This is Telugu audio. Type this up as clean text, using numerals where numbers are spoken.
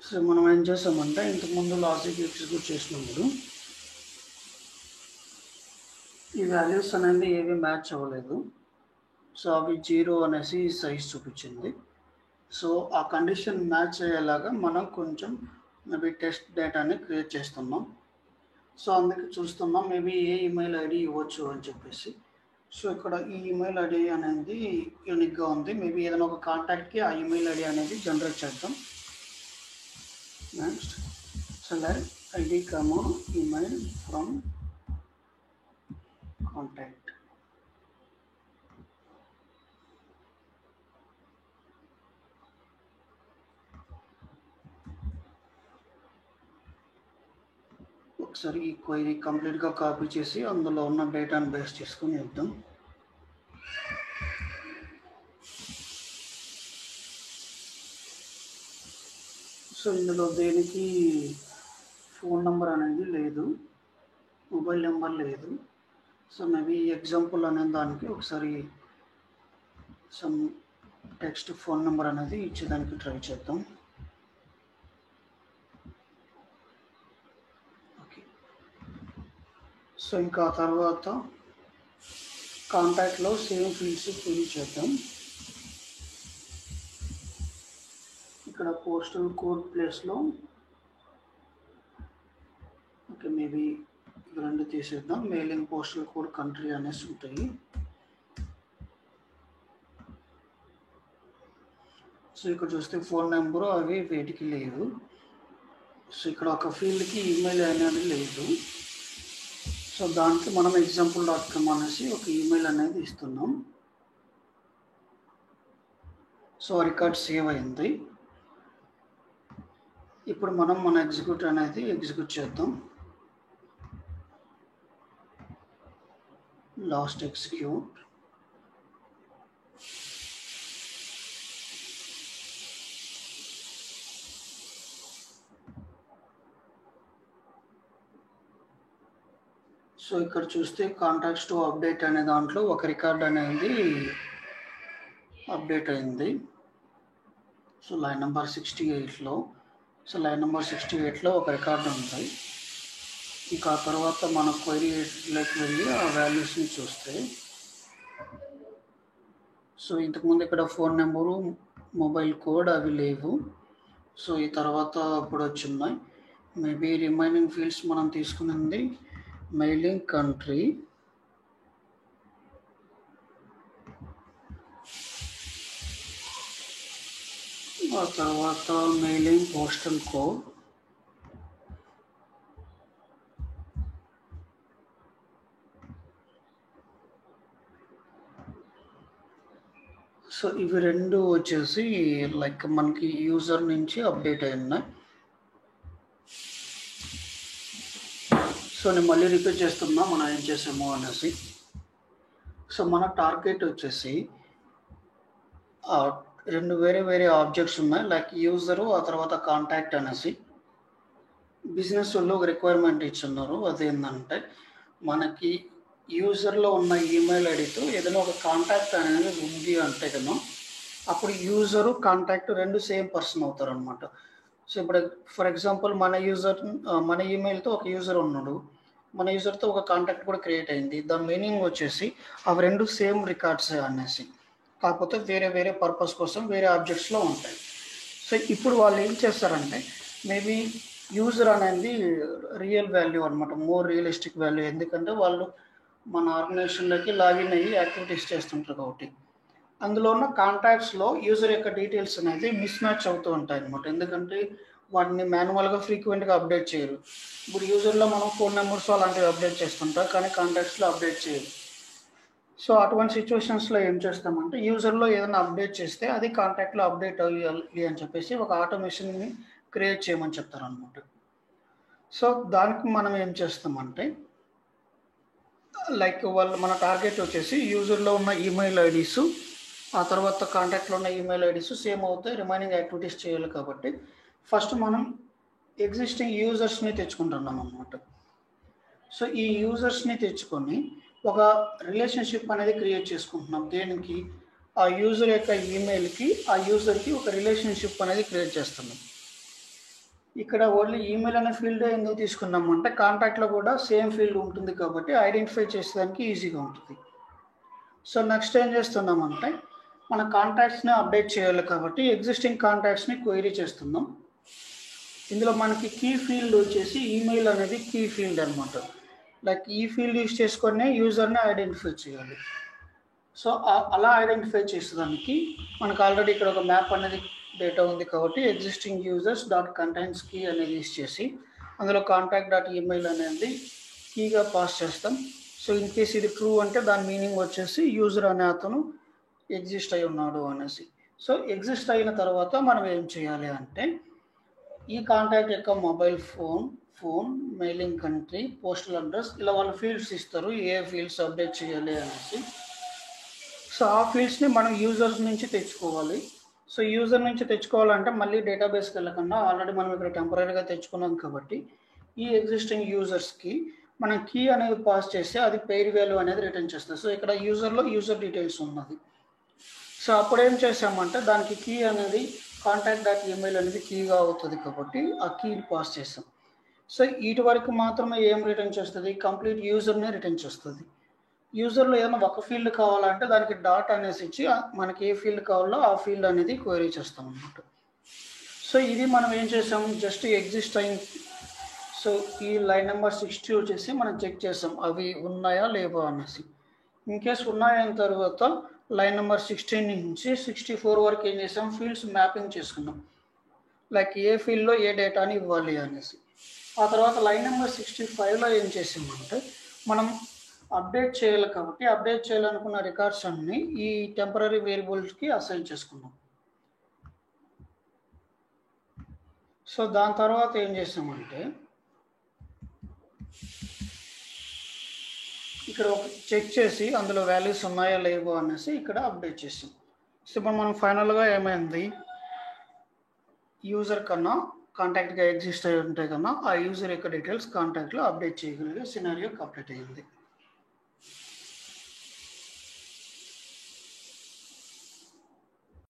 సో మనం ఏం చేసామంటే ఇంతకుముందు లాజిక్ ఎగ్జిక్యూట్ చేసినప్పుడు ఈ వాల్యూస్ అనేది ఏవి మ్యాచ్ అవ్వలేదు. సో అవి 0 అనేసి సైజ్ చూపించింది. సో ఆ కండిషన్ మ్యాచ్ అయ్యేలాగా మనం కొంచెం మేబీ టెస్ట్ డేటాని క్రియేట్ చేస్తున్నాం. సో అందుకే చూస్తున్నాం మేబీ ఏ ఈమెయిల్ ఐడి ఇవ్వచ్చు అని చెప్పేసి. సో ఇక్కడ ఈ ఈమెయిల్ ఐడి అనేది యూనిక్గా ఉంది. మేబీ ఏదైనా ఒక కాంటాక్ట్కి ఆ ఈమెయిల్ ఐడి అనేది జనరేట్ చేద్దాం. Next select id comma email from contact. ఒకసారి ఈ క్వైరీ కంప్లీట్గా కాపీ చేసి అందులో ఉన్న డేటాను బేస్ చేసుకుని ఇద్దాం. సో ఇందులో దేనికి ఫోన్ నెంబర్ అనేది లేదు, మొబైల్ నెంబర్ లేదు. సో మేబీ ఎగ్జాంపుల్ అనే దానికి ఒకసారి సమ్ టెక్స్ట్ ఫోన్ నెంబర్ అనేది ఇచ్చేదానికి ట్రై చేద్దాం. ఓకే. సో ఇంకా తర్వాత కాంటాక్ట్లో సేమ్ ఫీల్డ్స్ ఫిల్ చేద్దాం. ఇక్కడ పోస్టల్ కోడ్ ప్లేస్లో ఓకే మేబీ రెండు తీసేద్దాం. మెయిలింగ్, పోస్టల్ కోడ్, కంట్రీ అనేసి ఉంటాయి. సో ఇక్కడ చూస్తే ఫోన్ నెంబరు అవి వేటికి లేవు. సో ఇక్కడ ఒక ఫీల్డ్కి ఈమెయిల్ అనేది లేదు. సో దానికి మనం example.com అనేసి ఒక ఈమెయిల్ అనేది ఇస్తున్నాం. సో రికార్డ్ సేవ్ అయింది. ఇప్పుడు మనం మన ఎగ్జిక్యూట్ అనేది ఎగ్జిక్యూట్ చేద్దాం. Last execute. సో ఇక్కడ చూస్తే కాంటాక్ట్స్ టు అప్డేట్ అనే దాంట్లో ఒక రికార్డ్ అనేది అప్డేట్ అయింది. సో లైన్ నెంబర్ 68లో సో లైన్ నెంబర్ 68లో ఒక రికార్డు ఉంది. ఇక ఆ తర్వాత మన క్వైరీలోకి వెళ్ళి ఆ వాల్యూస్ని చూస్తే సో ఇంతకుముందు ఇక్కడ ఫోన్ నెంబరు, మొబైల్ కోడ్ అవి లేవు. సో ఈ తర్వాత ఇప్పుడు వచ్చిన్నాయి. మేబీ రిమైనింగ్ ఫీల్డ్స్ మనం తీసుకున్నది మెయిలింగ్, కంట్రీ, ఆ తర్వాత మెయిలింగ్, పోస్టల్ కోడ్, సో ఇవి రెండు వచ్చేసి లైక్ మనకి యూజర్ నుంచి అప్డేట్ అయి ఉన్నాయి. సో నేను మళ్ళీ రిపీట్ చేస్తున్నా మనం ఏం చేసాము అనేసి. సో మన టార్గెట్ వచ్చేసి రెండు వేరే వేరే ఆబ్జెక్ట్స్ ఉన్నాయి, లైక్ యూజరు, ఆ తర్వాత కాంటాక్ట్ అనేసి. బిజినెస్ వాళ్ళు ఒక రిక్వైర్మెంట్ ఇచ్చున్నారు. అదేంటంటే మనకి యూజర్లో ఉన్న ఈమెయిల్ ఐడితో ఏదైనా ఒక కాంటాక్ట్ అనేది ఉంది అంటే కదా, అప్పుడు యూజరు, కాంటాక్ట్ రెండు సేమ్ పర్సన్ అవుతారు అనమాట. సో ఇప్పుడు ఫర్ ఎగ్జాంపుల్ మన ఈమెయిల్తో ఒక యూజర్ ఉన్నాడు, మన యూజర్తో ఒక కాంటాక్ట్ కూడా క్రియేట్ అయింది. దాని మీనింగ్ వచ్చేసి అవి రెండు సేమ్ రికార్డ్స్ అనేసి, కాకపోతే వేరే వేరే పర్పస్ కోసం వేరే ఆబ్జెక్ట్స్లో ఉంటాయి. సో ఇప్పుడు వాళ్ళు ఏం చేస్తారంటే మేబీ యూజర్ అనేది రియల్ వాల్యూ అనమాట, మోర్ రియలిస్టిక్ వాల్యూ. ఎందుకంటే వాళ్ళు మన ఆర్గనైజేషన్లోకి లాగిన్ అయ్యి యాక్టివిటీస్ చేస్తుంటారు కాబట్టి. అందులో ఉన్న కాంటాక్ట్స్లో యూజర్ యొక్క డీటెయిల్స్ అనేది మిస్ మ్యాచ్ అవుతూ ఉంటాయి అనమాట. ఎందుకంటే వాటిని మాన్యువల్గా ఫ్రీక్వెంట్గా అప్డేట్ చేయరు. ఇప్పుడు యూజర్లో మనం ఫోన్ నెంబర్స్ అలాంటివి అప్డేట్ చేస్తుంటాం, కానీ కాంటాక్ట్స్లో అప్డేట్ చేయరు. సో అటువంటి సిచ్యువేషన్స్లో ఏం చేస్తామంటే యూజర్లో ఏదైనా అప్డేట్ చేస్తే అది కాంటాక్ట్లో అప్డేట్ అయ్యాలి అని చెప్పేసి ఒక ఆటోమేషన్ని క్రియేట్ చేయమని చెప్తారనమాట. సో దానికి మనం ఏం చేస్తామంటే లైక్ మన టార్గెట్ వచ్చేసి యూజర్లో ఉన్న ఈమెయిల్ ఐడీస్, ఆ తర్వాత కాంటాక్ట్లో ఉన్న ఈమెయిల్ ఐడీస్ సేమ్ అవుతాయి, రిమైనింగ్ యాక్టివిటీస్ చేయాలి. కాబట్టి ఫస్ట్ మనం ఎగ్జిస్టింగ్ యూజర్స్ని తెచ్చుకుంటున్నాం అన్నమాట. సో ఈ యూజర్స్ని తెచ్చుకొని ఒక రిలేషన్షిప్ అనేది క్రియేట్ చేసుకుంటున్నాం. దేనికి? ఆ యూజర్ యొక్క ఈమెయిల్కి ఆ యూజర్కి ఒక రిలేషన్షిప్ అనేది క్రియేట్ చేస్తున్నాం. ఇక్కడ ఓన్లీ ఈమెయిల్ అనే ఫీల్డ్ ఎందుకు తీసుకున్నామంటే కాంటాక్ట్లో కూడా సేమ్ ఫీల్డ్ ఉంటుంది కాబట్టి ఐడెంటిఫై చేసేదానికి ఈజీగా ఉంటుంది. సో నెక్స్ట్ ఏం చేస్తున్నామంటే మన కాంటాక్ట్స్ని అప్డేట్ చేయాలి కాబట్టి ఎగ్జిస్టింగ్ కాంటాక్ట్స్ని క్వైరీ చేస్తున్నాం. ఇందులో మనకి కీ ఫీల్డ్ వచ్చేసి ఈమెయిల్ అనేది కీ ఫీల్డ్ అనమాట. లైక్ ఈ ఫీల్డ్ యూజ్ చేసుకొని యూజర్ని ఐడెంటిఫై చేయాలి. సో అలా ఐడెంటిఫై చేసేదానికి మనకు ఆల్రెడీ ఇక్కడ ఒక మ్యాప్ అనేది డేటా ఉంది కాబట్టి existing users dot contains key అనేది యూజ్ చేసి అందులో కాంటాక్ట్ డాట్ ఈమెయిల్ అనేది కీగా పాస్ చేస్తాం. సో ఇన్ కేస్ ఇది ట్రూ అంటే దాని మీనింగ్ వచ్చేసి యూజర్ అనే అతను ఎగ్జిస్ట్ అయి ఉన్నాడు అనేసి. సో ఎగ్జిస్ట్ అయిన తర్వాత మనం ఏం చేయాలి అంటే ఈ కాంటాక్ట్ యొక్క mobile phone mailing country postal address ఇలా వాళ్ళ ఫీల్డ్స్ ఇస్తారు, ఏ ఫీల్డ్స్ అప్డేట్ చేయాలి అనేసి. సో ఆ ఫీల్డ్స్ని మనం యూజర్స్ నుంచి తెచ్చుకోవాలి. సో యూజర్ నుంచి తెచ్చుకోవాలంటే మళ్ళీ డేటాబేస్కి వెళ్ళకుండా ఆల్రెడీ మనం ఇక్కడ టెంపరీగా తెచ్చుకున్నాం కాబట్టి ఈ ఎగ్జిస్టింగ్ యూజర్స్కి మనం కీ అనేది పాస్ చేస్తే అది పెయిర్ వాల్యూ అనేది రిటర్న్ చేస్తుంది. సో ఇక్కడ యూజర్లో యూజర్ డీటెయిల్స్ ఉన్నది. సో అప్పుడు ఏం చేసామంటే దానికి కీ అనేది కాంటాక్ట్ డాట్ ఈమెయిల్ అనేది కీగా అవుతుంది కాబట్టి ఆ కీని పాస్ చేసాం. సో వీటి వరకు మాత్రమే ఏం రిటర్న్ చేస్తుంది, కంప్లీట్ యూజర్నే రిటర్న్ చేస్తుంది. యూజర్లో ఏదైనా ఒక ఫీల్డ్ కావాలంటే దానికి డాట్ అనేసి ఇచ్చి మనకి ఏ ఫీల్డ్ కావాలో ఆ ఫీల్డ్ అనేది క్వైరీ చేస్తాం అన్నమాట. సో ఇది మనం ఏం చేసాం, జస్ట్ ఎగ్జిస్ట్ అయింది. సో ఈ లైన్ నెంబర్ 60 వచ్చేసి మనం చెక్ చేసాం అవి ఉన్నాయా లేవా అనేసి. ఇన్ కేస్ ఉన్నాయన్న తర్వాత లైన్ నెంబర్ 16 నుంచి 64 వరకు ఏం చేసాం, ఫీల్డ్స్ మ్యాపింగ్ చేసుకున్నాం. లైక్ ఏ ఫీల్డ్లో ఏ డేటాని ఇవ్వాలి అనేసి. ఆ తర్వాత లైన్ నెంబర్ 65లో ఏం చేసామంటే మనం అప్డేట్ చేయాలి కాబట్టి అప్డేట్ చేయాలనుకున్న రికార్డ్స్ అన్ని ఈ టెంపరీ వేరియబుల్స్కి అసైన్ చేసుకున్నాం. సో దాని తర్వాత ఏం చేసామంటే ఇక్కడ ఒక చెక్ చేసి అందులో వాల్యూస్ ఉన్నాయా లేవో అనేసి ఇక్కడ అప్డేట్ చేసాం. సో ఇప్పుడు మనం ఫైనల్గా ఏమైంది, యూజర్ కన్నా కాంటాక్ట్గా ఎగ్జిస్ట్ అయి ఉంటే కన్నా ఆ యూజర్ యొక్క డీటెయిల్స్ కాంటాక్ట్లో అప్డేట్ చేయగలిగే సినారియో కంప్లీట్ అయ్యింది.